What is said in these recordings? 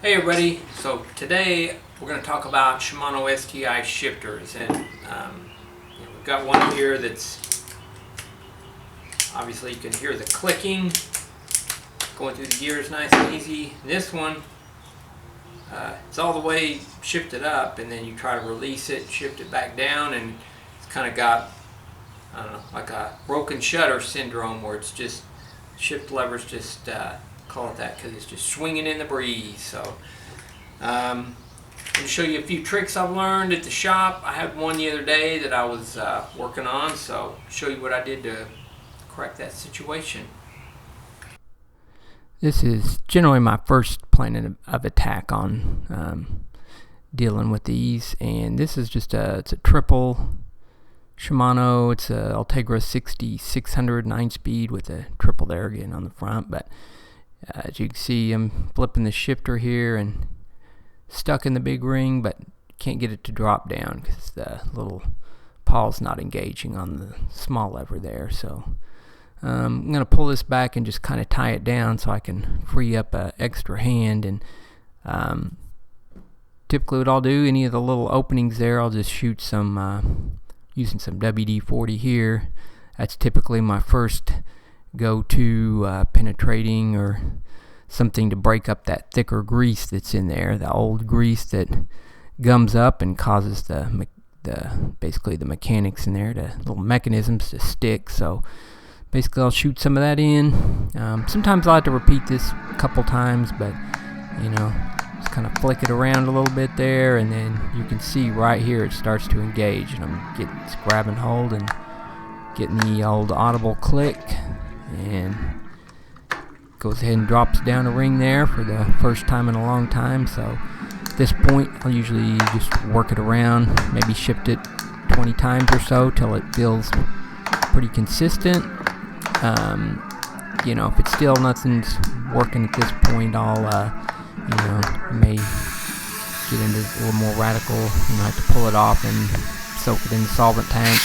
Hey everybody, so today we're going to talk about Shimano STI shifters, and we've got one here that's obviously you can hear the clicking going through the gears nice and easy. This one it's all the way shifted up, and then you try to release it, shift it back down, and it's kind of got, I don't know, like a broken shutter syndrome where it's just shift levers just call it that because it's just swinging in the breeze. So I'm going to show you a few tricks I've learned at the shop. I had one the other day that I was working on, so I'll show you what I did to correct that situation. This is generally my first plan of attack on dealing with these, and this is just it's a triple Shimano. It's a Ultegra 6600 9-speed with a triple there again on the front, but as you can see, I'm flipping the shifter here and stuck in the big ring, but can't get it to drop down because the little paw's not engaging on the small lever there. So I'm going to pull this back and just kind of tie it down so I can free up an extra hand. And typically what I'll do, any of the little openings there, I'll just shoot some using some WD-40 here. That's typically my first go-to penetrating or something to break up that thicker grease that's in there, the old grease that gums up and causes the basically the mechanics in there, the little mechanisms to stick. So basically I'll shoot some of that in. Sometimes I'll have to repeat this a couple times, but just kind of flick it around a little bit there, and then you can see right here it starts to engage, and it's grabbing hold and getting the old audible click, and goes ahead and drops down a ring there for the first time in a long time. So at this point I'll usually just work it around, maybe shift it 20 times or so till it feels pretty consistent. If it's still nothing's working at this point, I'll may get into a little more radical. Have to pull it off and soak it in the solvent tank.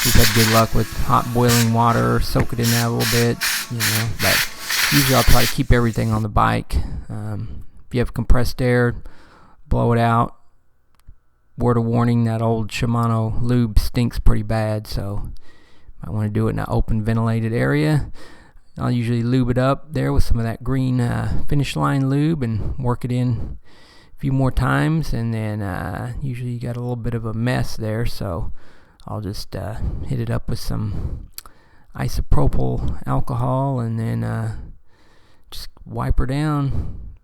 We've had good luck with hot boiling water, soak it in that a little bit, but usually I'll try to keep everything on the bike. If you have compressed air, blow it out. Word of warning, that old Shimano lube stinks pretty bad, so I want to do it in an open ventilated area. I'll usually lube it up there with some of that green finish line lube and work it in a few more times, and then usually you got a little bit of a mess there, so I'll just hit it up with some isopropyl alcohol and then just wipe her down.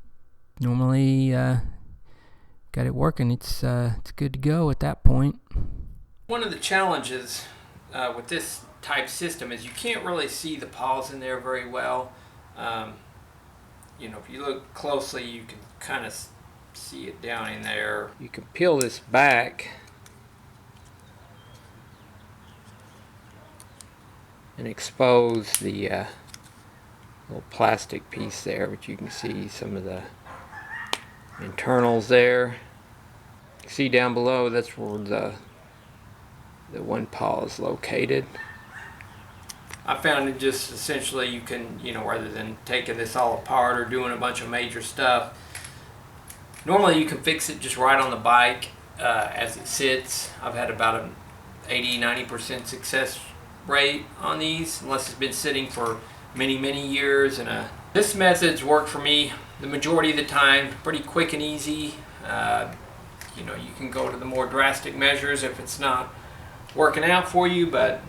Normally got it working. It's good to go at that point. One of the challenges with this type system is you can't really see the paws in there very well. If you look closely, you can kind of see it down in there. You can peel this back and expose the little plastic piece there, but you can see some of the internals there. You see down below, that's where the one paw is located. I found it just essentially you can, rather than taking this all apart or doing a bunch of major stuff, normally you can fix it just right on the bike as it sits. I've had about an 80-90% success rate on these, unless it's been sitting for many years. And this method's worked for me the majority of the time, pretty quick and easy. You can go to the more drastic measures if it's not working out for you, but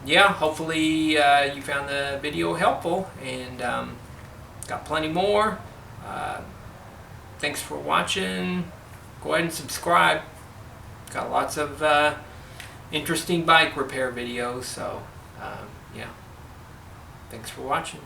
hopefully you found the video helpful, and got plenty more. Thanks for watching. Go ahead and subscribe. Got lots of interesting bike repair videos, so thanks for watching.